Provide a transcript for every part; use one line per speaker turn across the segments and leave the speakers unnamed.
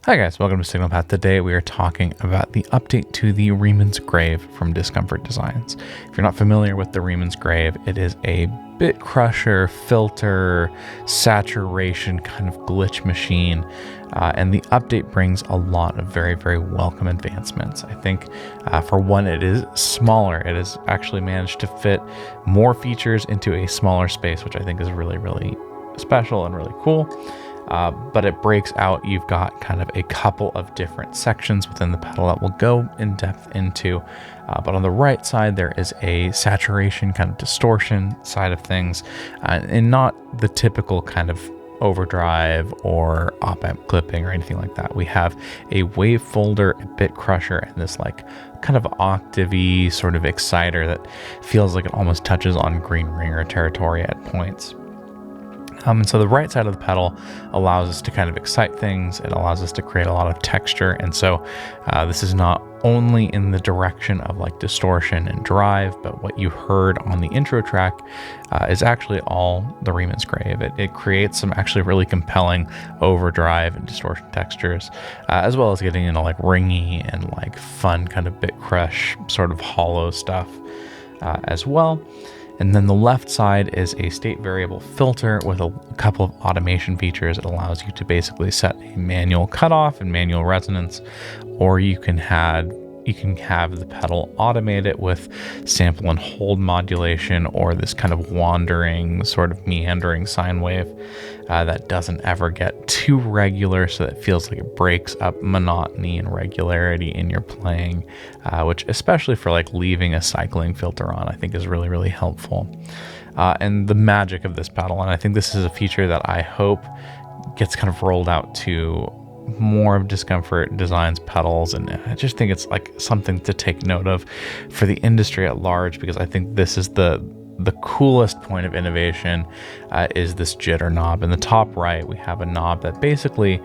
Hi guys, welcome to Signal Path. Today we are talking about the update to the Riemann's Grave from Discomfort Designs. If you're not familiar with the Riemann's Grave, it is a bit crusher, filter, saturation kind of glitch machine. And the update brings a lot of very, very welcome advancements. I think for one, it is smaller. It has actually managed to fit more features into a smaller space, which I think is really, really special and really cool. But it breaks out. You've got kind of a couple of different sections within the pedal that we'll go in depth into. But on the right side, there is a saturation kind of distortion side of things, and not the typical kind of overdrive or op-amp clipping or anything like that. We have a wave folder, a bit crusher, and this like kind of octavey sort of exciter that feels like it almost touches on green ringer territory at points. And so the right side of the pedal allows us to kind of excite things. It allows us to create a lot of texture. And so this is not only in the direction of like distortion and drive, but what you heard on the intro track is actually all the Riemann's Grave. It creates some actually really compelling overdrive and distortion textures, as well as getting into like ringy and like fun kind of bit crush sort of hollow stuff as well. And then the left side is a state variable filter with a couple of automation features. It allows you to basically set a manual cutoff and manual resonance, or you can have the pedal automate it with sample and hold modulation, or this kind of wandering, sort of meandering sine wave that doesn't ever get too regular, so that it feels like it breaks up monotony and regularity in your playing, which especially for like leaving a cycling filter on, I think is really, really helpful. And the magic of this pedal, and I think this is a feature that I hope gets kind of rolled out to more of Discomfort Designs pedals, and I just think it's like something to take note of for the industry at large, because I think this is the coolest point of innovation is this jitter knob. In the top right, we have a knob that basically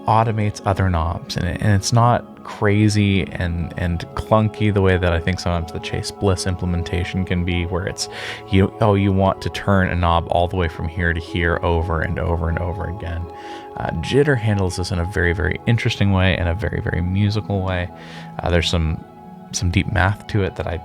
automates other knobs, and it's not crazy and clunky the way that I think sometimes the Chase Bliss implementation can be, where it's you want to turn a knob all the way from here to here over and over and over again. Jitter handles this in a very, very interesting way and a very, very musical way. There's some deep math to it that I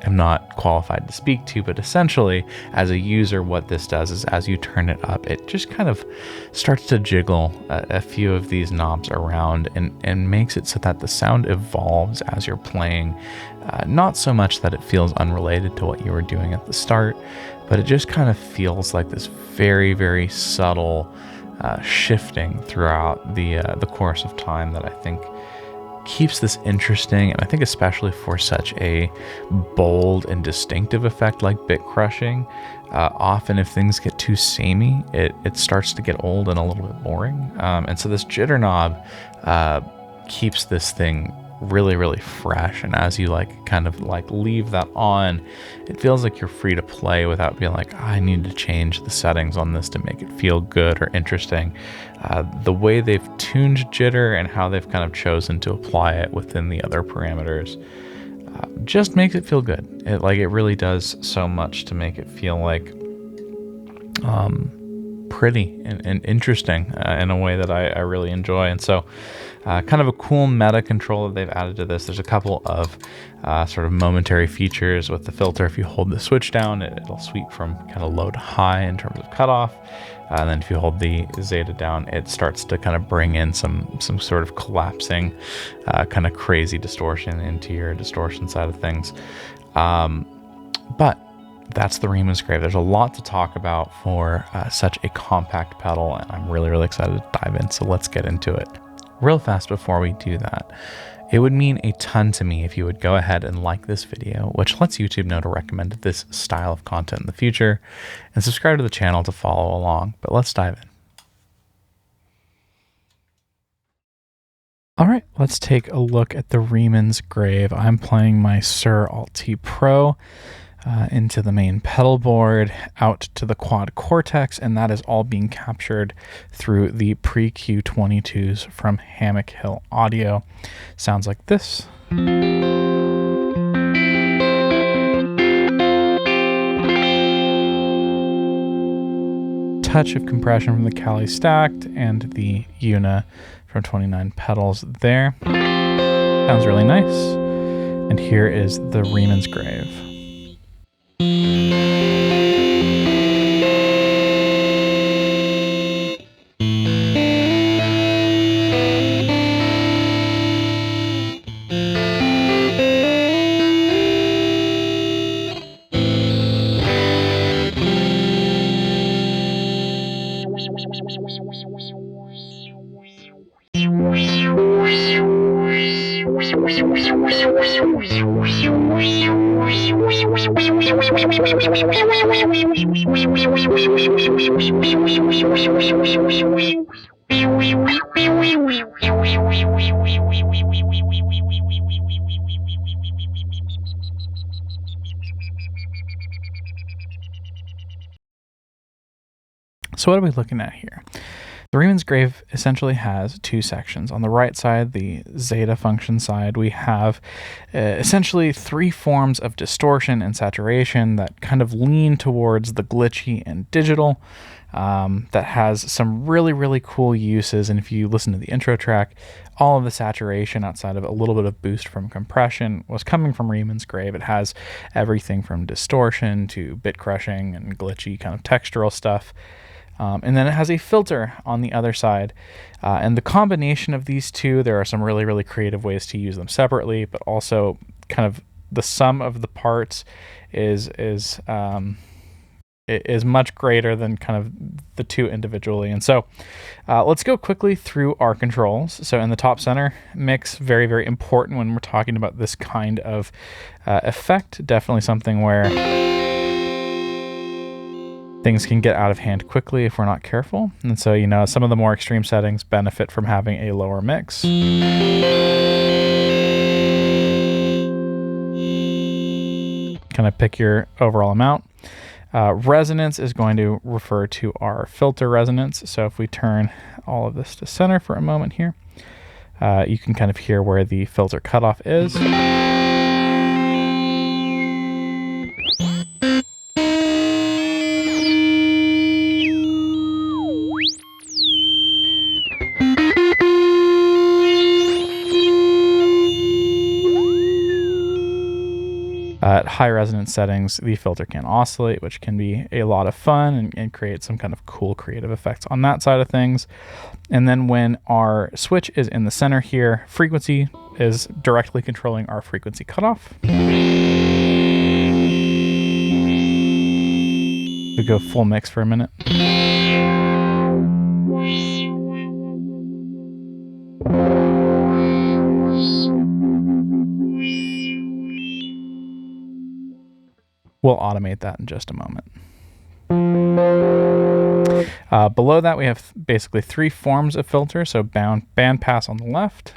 am not qualified to speak to, but essentially as a user, what this does is as you turn it up, it just kind of starts to jiggle a few of these knobs around and makes it so that the sound evolves as you're playing. Not so much that it feels unrelated to what you were doing at the start, but it just kind of feels like this very, very subtle shifting throughout the course of time that I think keeps this interesting. And I think especially for such a bold and distinctive effect like bit crushing, often if things get too samey, it starts to get old and a little bit boring. And so this jitter knob keeps this thing really, really fresh. And as you like kind of like leave that on, it feels like you're free to play without being like, I need to change the settings on this to make it feel good or interesting. The way they've tuned jitter and how they've kind of chosen to apply it within the other parameters just makes it feel good. It really does so much to make it feel like pretty and interesting in a way that I really enjoy. And so kind of a cool meta control that they've added to this. There's a couple of sort of momentary features with the filter. If you hold the switch down, it'll sweep from kind of low to high in terms of cutoff. And then if you hold the zeta down, it starts to kind of bring in some sort of collapsing, kind of crazy distortion into your distortion side of things. But that's the Riemann's Grave. There's a lot to talk about for such a compact pedal, and I'm really, really excited to dive in. So let's get into it. Real fast before we do that, it would mean a ton to me if you would go ahead and like this video, which lets YouTube know to recommend this style of content in the future, and subscribe to the channel to follow along. But let's dive in. All right, let's take a look at the Riemann's Grave. I'm playing my Suhr Alt T Pro into the main pedal board, out to the quad Cortex, and that is all being captured through the pre-Q22s from Hammock Hill Audio. Sounds like this. Touch of compression from the Cali Stacked and the EUNA from 29 pedals there. Sounds really nice. And here is the Riemann's grave. So what are we looking at here? The Riemann's grave essentially has two sections. On the right side, the zeta function side, we have essentially three forms of distortion and saturation that kind of lean towards the glitchy and digital. That has some really, really cool uses. And if you listen to the intro track, all of the saturation outside of a little bit of boost from compression was coming from Riemann's grave. It has everything from distortion to bit crushing and glitchy kind of textural stuff. And then it has a filter on the other side. And the combination of these two, there are some really, really creative ways to use them separately, but also kind of the sum of the parts is much greater than kind of the two individually. And so let's go quickly through our controls. So in the top center mix, very, very important when we're talking about this kind of effect. Definitely something where things can get out of hand quickly if we're not careful. And so, you know, some of the more extreme settings benefit from having a lower mix. Kind of pick your overall amount. Resonance is going to refer to our filter resonance. So if we turn all of this to center for a moment here, you can kind of hear where the filter cutoff is. At high resonance settings, the filter can oscillate, which can be a lot of fun and create some kind of cool creative effects on that side of things. And then when our switch is in the center here, frequency is directly controlling our frequency cutoff. We go full mix for a minute. We'll automate that in just a moment. Below that, we have basically three forms of filter. So band pass on the left.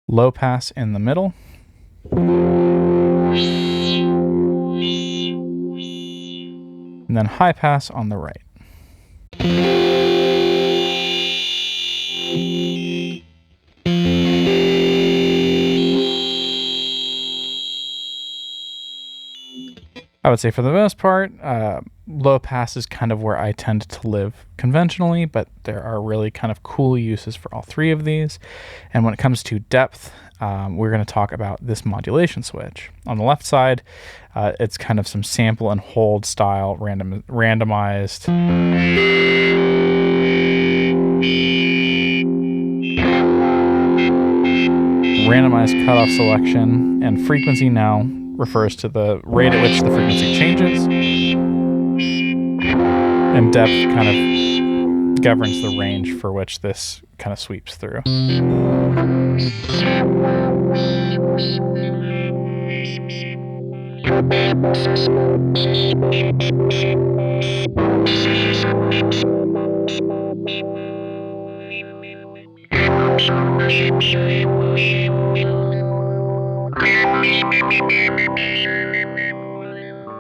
Low pass in the middle. And then high pass on the right. I would say for the most part, low pass is kind of where I tend to live conventionally, but there are really kind of cool uses for all three of these. And when it comes to depth, we're going to talk about this modulation switch. On the left side, it's kind of some sample and hold style randomized. Randomized cutoff selection, and frequency now refers to the rate at which the frequency changes, and depth kind of governs the range for which this kind of sweeps through.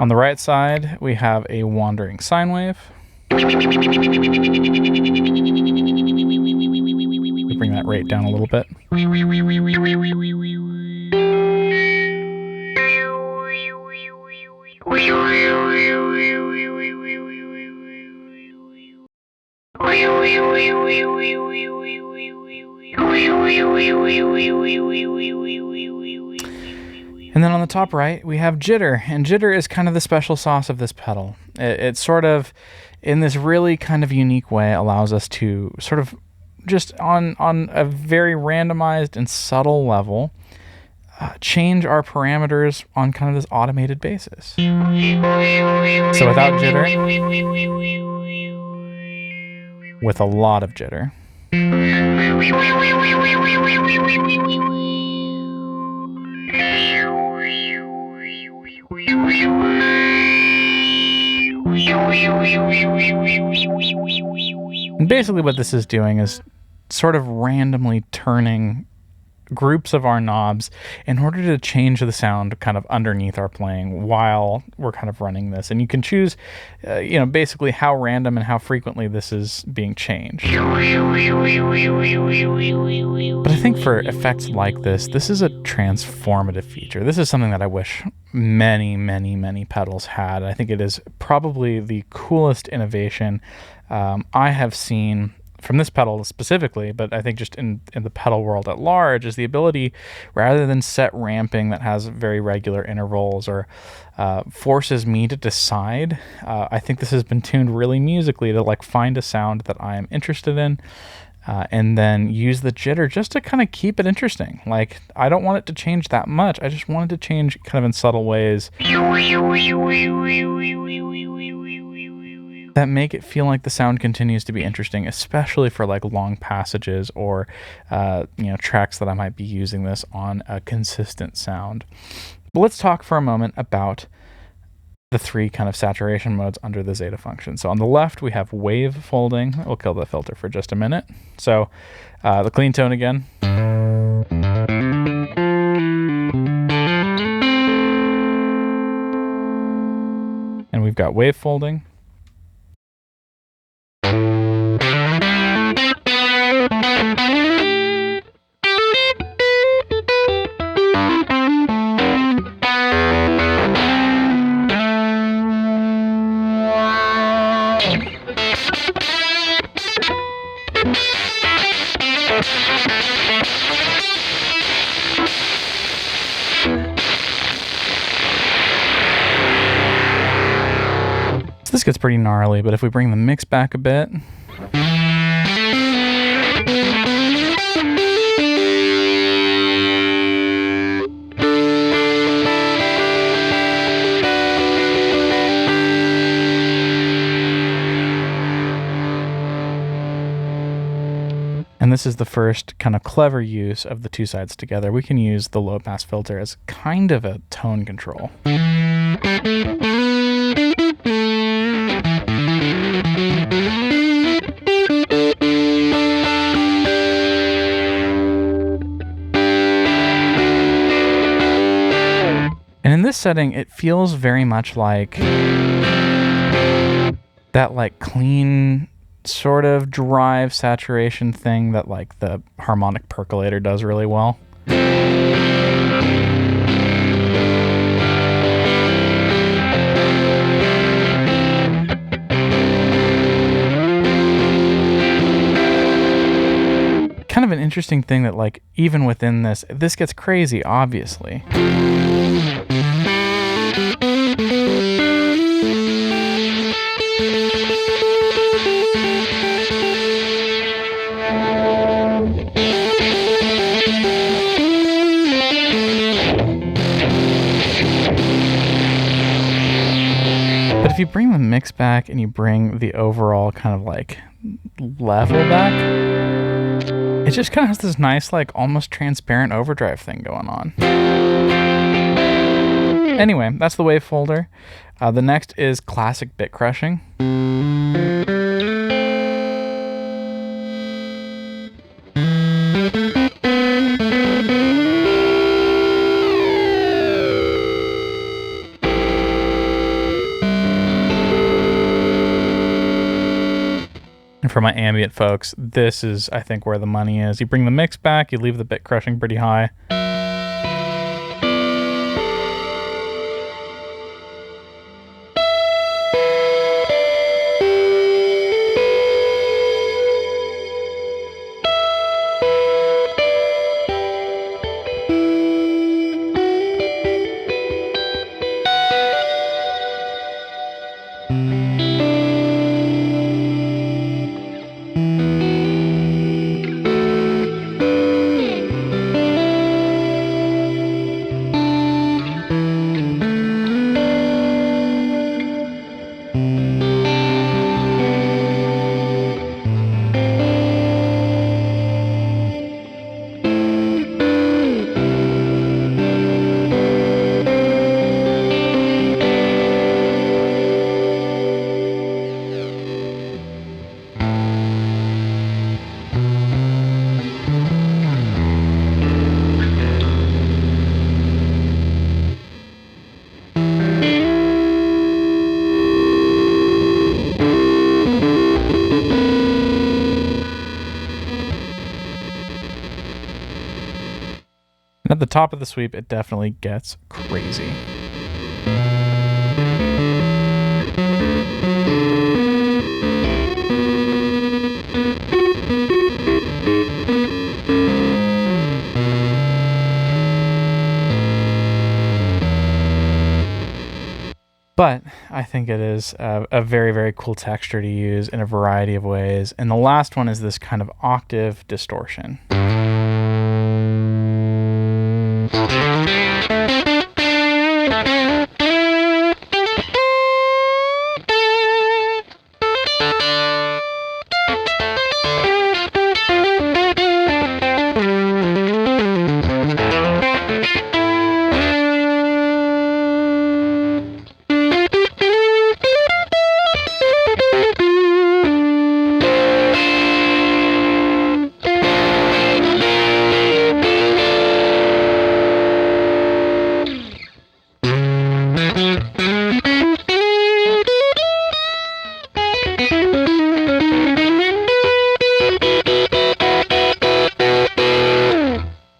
On the right side, we have a wandering sine wave. We bring that rate down a little bit. And then on the top right, we have jitter, and jitter is kind of the special sauce of this pedal. It sort of, in this really kind of unique way, allows us to sort of just on a very randomized and subtle level, change our parameters on kind of this automated basis. So without jitter, with a lot of jitter. And basically what this is doing is sort of randomly turning groups of our knobs in order to change the sound kind of underneath our playing while we're kind of running this. And you can choose, basically how random and how frequently this is being changed. But I think for effects like this is a transformative feature. This is something that I wish many, many, many pedals had. I think it is probably the coolest innovation I have seen from this pedal specifically, but I think just in the pedal world at large, is the ability, rather than set ramping that has very regular intervals or forces me to decide, I think this has been tuned really musically to like find a sound that I am interested in, and then use the jitter just to kind of keep it interesting. Like, I don't want it to change that much. I just want it to change kind of in subtle ways that make it feel like the sound continues to be interesting, especially for like long passages or tracks that I might be using this on a consistent sound. But let's talk for a moment about the three kind of saturation modes under the Zeta function. So on the left, we have wave folding. We'll kill the filter for just a minute. So the clean tone again. And we've got wave folding. So this gets pretty gnarly, but if we bring the mix back a bit, and this is the first kind of clever use of the two sides together. We can use the low pass filter as kind of a tone control. And in this setting, it feels very much like that like clean sort of drive saturation thing that like the harmonic percolator does really well. Kind of an interesting thing that like even within this gets crazy, obviously. But if you bring the mix back and you bring the overall kind of like level back, it just kind of has this nice like almost transparent overdrive thing going on. Anyway, that's the wave folder. The next is classic bit crushing. And for my ambient folks, this is, I think, where the money is. You bring the mix back, you leave the bit crushing pretty high. At the top of the sweep, it definitely gets crazy. But I think it is a very, very cool texture to use in a variety of ways. And the last one is this kind of octave distortion.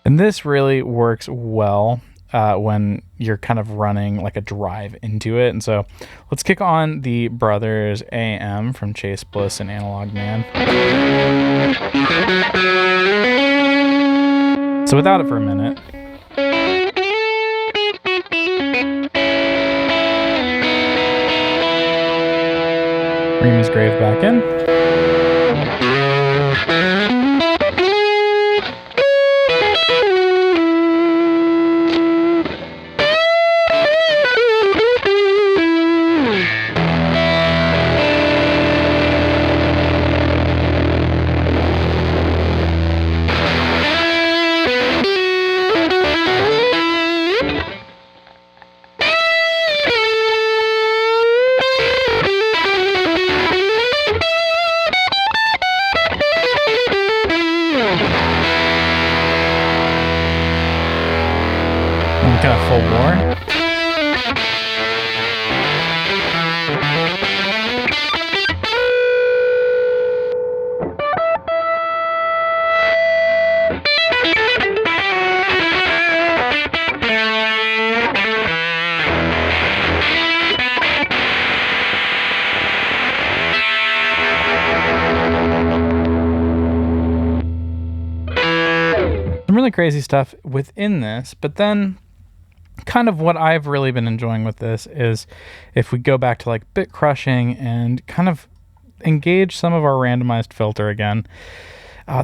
And this really works well when you're kind of running like a drive into it. And so let's kick on the Brothers AM from Chase Bliss and Analog Man. So without it for a minute. Riemann's Grave back in. Kind of full bore. Some really crazy stuff within this, but then kind of what I've really been enjoying with this is if we go back to like bit crushing and kind of engage some of our randomized filter again,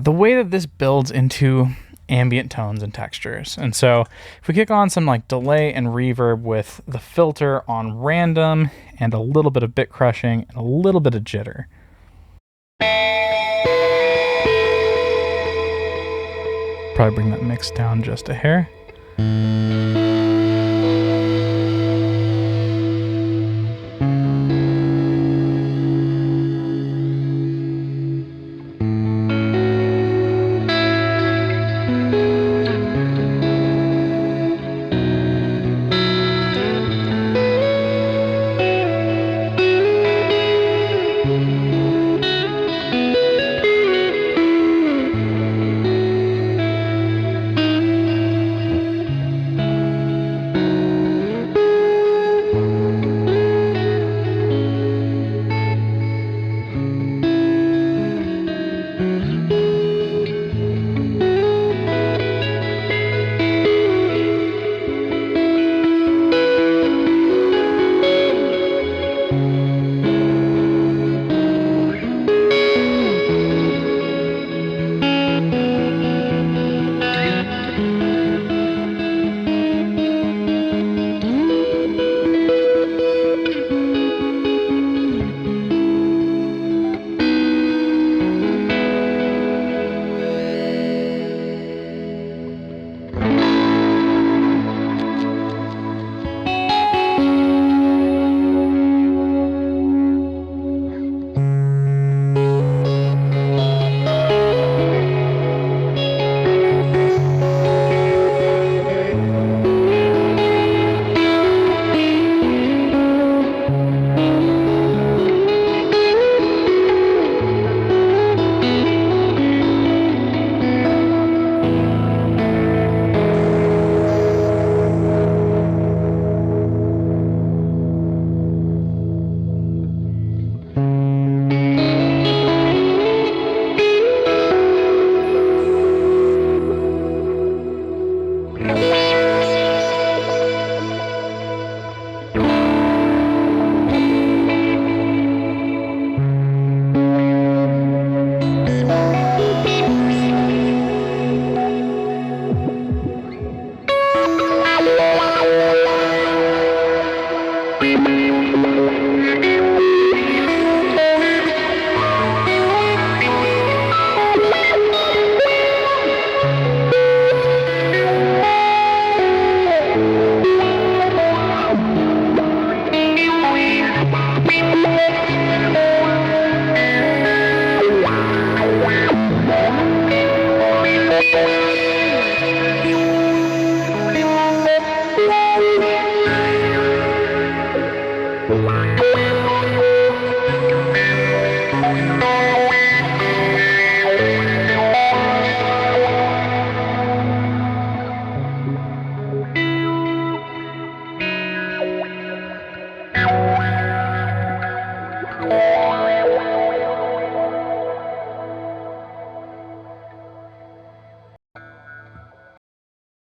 the way that this builds into ambient tones and textures. And so if we kick on some like delay and reverb with the filter on random and a little bit of bit crushing and a little bit of jitter. Probably bring that mix down just a hair.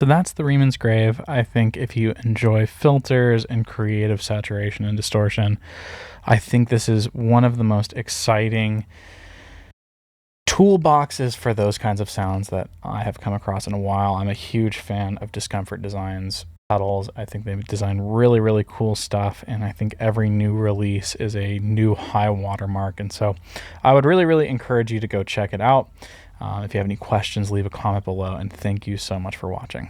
So that's the Riemann's Grave. I think if you enjoy filters and creative saturation and distortion, I think this is one of the most exciting toolboxes for those kinds of sounds that I have come across in a while. I'm a huge fan of Discomfort Design's pedals. I think they've designed really, really cool stuff, and I think every new release is a new high watermark. And so I would really, really encourage you to go check it out. If you have any questions, leave a comment below, and thank you so much for watching.